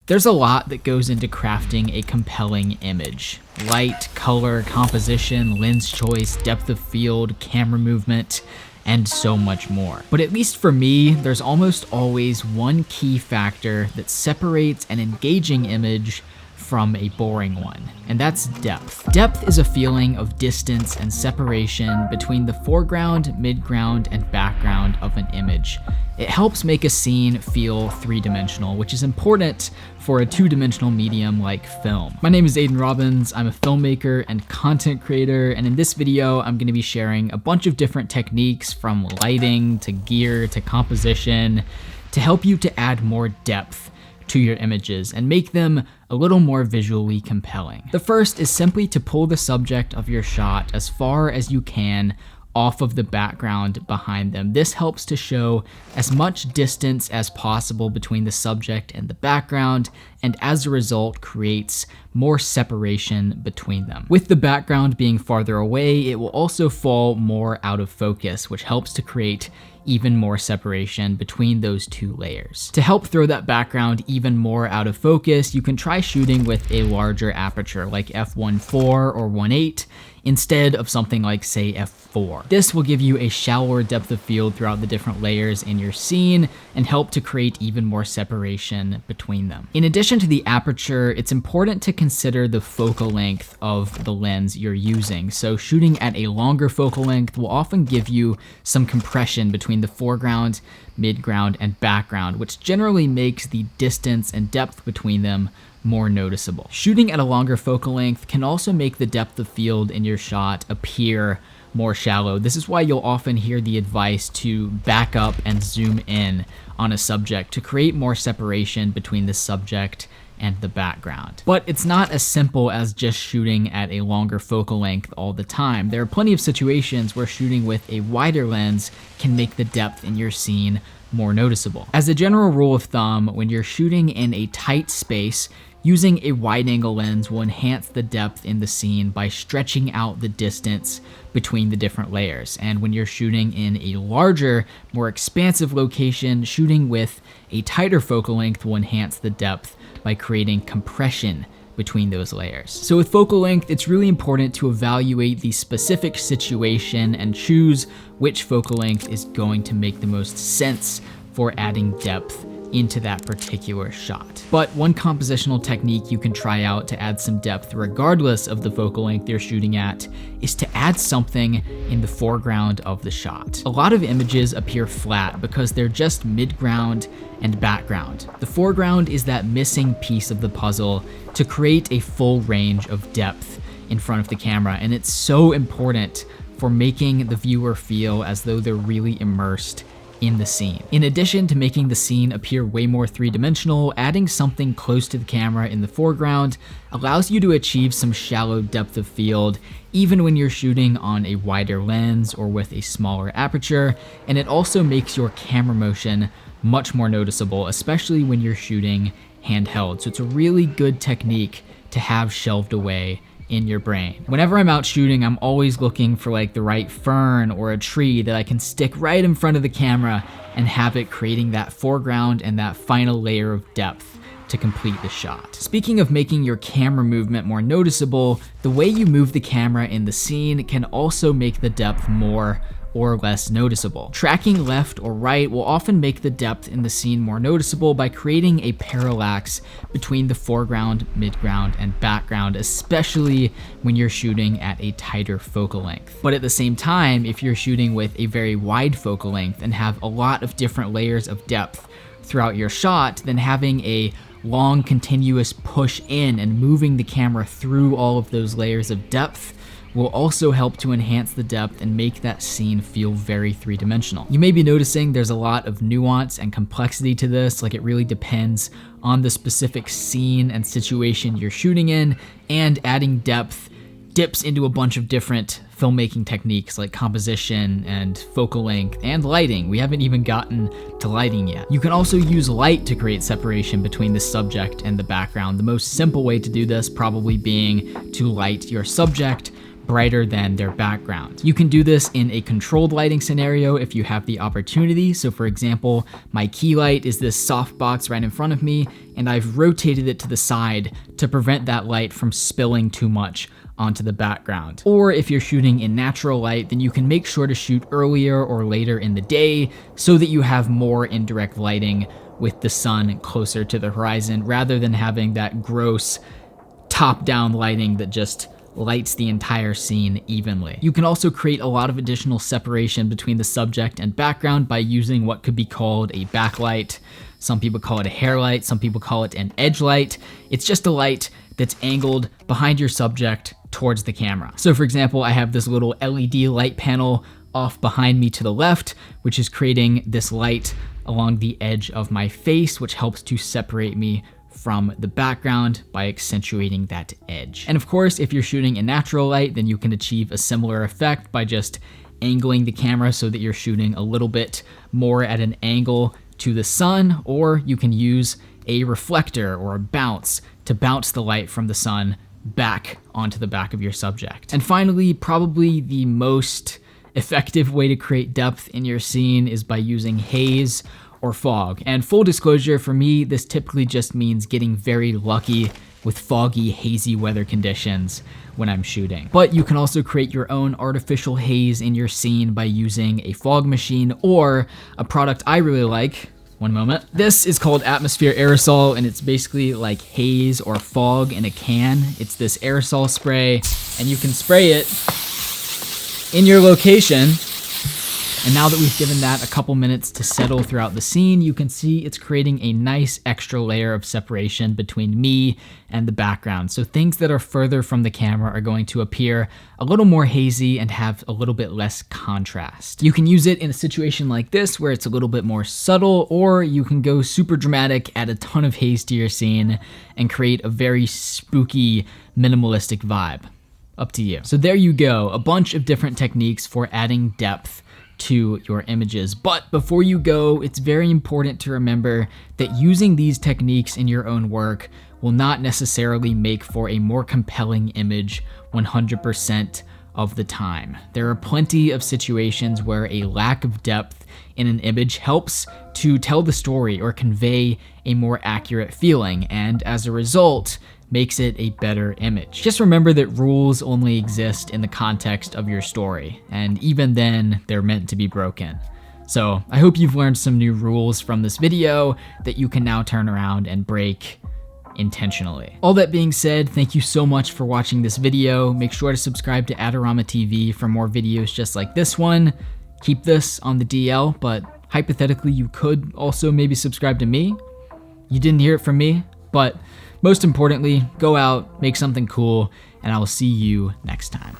There's a lot that goes into crafting a compelling image. Light, color, composition, lens choice, depth of field, camera movement, and so much more. But at least for me, there's almost always one key factor that separates an engaging image from a boring one, and that's depth. Depth is a feeling of distance and separation between the foreground, midground, and background of an image. It helps make a scene feel three-dimensional, which is important for a two-dimensional medium like film. My name is Aidin Robbins. I'm a filmmaker and content creator, and in this video, I'm gonna be sharing a bunch of different techniques from lighting to gear to composition to help you to add more depth to your images and make them a little more visually compelling. The first is simply to pull the subject of your shot as far as you can off of the background behind them. This helps to show as much distance as possible between the subject and the background, and as a result creates more separation between them. With the background being farther away, it will also fall more out of focus, which helps to create even more separation between those two layers. To help throw that background even more out of focus, you can try shooting with a larger aperture like f1.4 or 1.8 instead of something like, say, f4. This will give you a shallower depth of field throughout the different layers in your scene and help to create even more separation between them. In addition to the aperture, it's important to consider the focal length of the lens you're using. So shooting at a longer focal length will often give you some compression between the foreground, midground, and background, which generally makes the distance and depth between them more noticeable. Shooting at a longer focal length can also make the depth of field in your shot appear more shallow. This is why you'll often hear the advice to back up and zoom in on a subject to create more separation between the subject and the background. But it's not as simple as just shooting at a longer focal length all the time. There are plenty of situations where shooting with a wider lens can make the depth in your scene more noticeable. As a general rule of thumb, when you're shooting in a tight space, using a wide-angle lens will enhance the depth in the scene by stretching out the distance between the different layers. And when you're shooting in a larger, more expansive location, shooting with a tighter focal length will enhance the depth by creating compression between those layers. So with focal length, it's really important to evaluate the specific situation and choose which focal length is going to make the most sense for adding depth into that particular shot. But one compositional technique you can try out to add some depth regardless of the focal length you're shooting at is to add something in the foreground of the shot. A lot of images appear flat because they're just midground and background. The foreground is that missing piece of the puzzle to create a full range of depth in front of the camera, and it's so important for making the viewer feel as though they're really immersed in the scene. In addition to making the scene appear way more three-dimensional, adding something close to the camera in the foreground allows you to achieve some shallow depth of field even when you're shooting on a wider lens or with a smaller aperture, and it also makes your camera motion much more noticeable, especially when you're shooting handheld. So it's a really good technique to have shelved away in your brain. Whenever I'm out shooting, I'm always looking for like the right fern or a tree that I can stick right in front of the camera and have it creating that foreground and that final layer of depth to complete the shot. Speaking of making your camera movement more noticeable, the way you move the camera in the scene can also make the depth more or less noticeable. Tracking left or right will often make the depth in the scene more noticeable by creating a parallax between the foreground, midground, and background, especially when you're shooting at a tighter focal length. But at the same time, if you're shooting with a very wide focal length and have a lot of different layers of depth throughout your shot, then having a long continuous push in and moving the camera through all of those layers of depth will also help to enhance the depth and make that scene feel very three-dimensional. You may be noticing there's a lot of nuance and complexity to this, like it really depends on the specific scene and situation you're shooting in, and adding depth dips into a bunch of different filmmaking techniques like composition and focal length and lighting. We haven't even gotten to lighting yet. You can also use light to create separation between the subject and the background. The most simple way to do this probably being to light your subject brighter than their background. You can do this in a controlled lighting scenario if you have the opportunity. So for example, my key light is this soft box right in front of me, and I've rotated it to the side to prevent that light from spilling too much onto the background. Or if you're shooting in natural light, then you can make sure to shoot earlier or later in the day so that you have more indirect lighting with the sun closer to the horizon, rather than having that gross top-down lighting that just lights the entire scene evenly. You can also create a lot of additional separation between the subject and background by using what could be called a backlight. Some people call it a hair light, some people call it an edge light. It's just a light that's angled behind your subject towards the camera. So for example, I have this little LED light panel off behind me to the left, which is creating this light along the edge of my face, which helps to separate me from the background by accentuating that edge. And of course, if you're shooting in natural light, then you can achieve a similar effect by just angling the camera so that you're shooting a little bit more at an angle to the sun, or you can use a reflector or a bounce to bounce the light from the sun back onto the back of your subject. And finally, probably the most effective way to create depth in your scene is by using haze or fog. And full disclosure, for me, this typically just means getting very lucky with foggy, hazy weather conditions when I'm shooting. But you can also create your own artificial haze in your scene by using a fog machine or a product I really like. One moment. This is called Atmosphere Aerosol, and it's basically like haze or fog in a can. It's this aerosol spray, and you can spray it in your location. And now that we've given that a couple minutes to settle throughout the scene, you can see it's creating a nice extra layer of separation between me and the background. So things that are further from the camera are going to appear a little more hazy and have a little bit less contrast. You can use it in a situation like this where it's a little bit more subtle, or you can go super dramatic, add a ton of haze to your scene, and create a very spooky, minimalistic vibe. Up to you. So there you go, a bunch of different techniques for adding depth to your images. But before you go, it's very important to remember that using these techniques in your own work will not necessarily make for a more compelling image 100% of the time. There are plenty of situations where a lack of depth in an image helps to tell the story or convey a more accurate feeling, and as a result, makes it a better image. Just remember that rules only exist in the context of your story, and even then, they're meant to be broken. So I hope you've learned some new rules from this video that you can now turn around and break intentionally. All that being said, thank you so much for watching this video. Make sure to subscribe to Adorama TV for more videos just like this one. Keep this on the DL, but hypothetically, you could also maybe subscribe to me. You didn't hear it from me, but most importantly, go out, make something cool, and I will see you next time.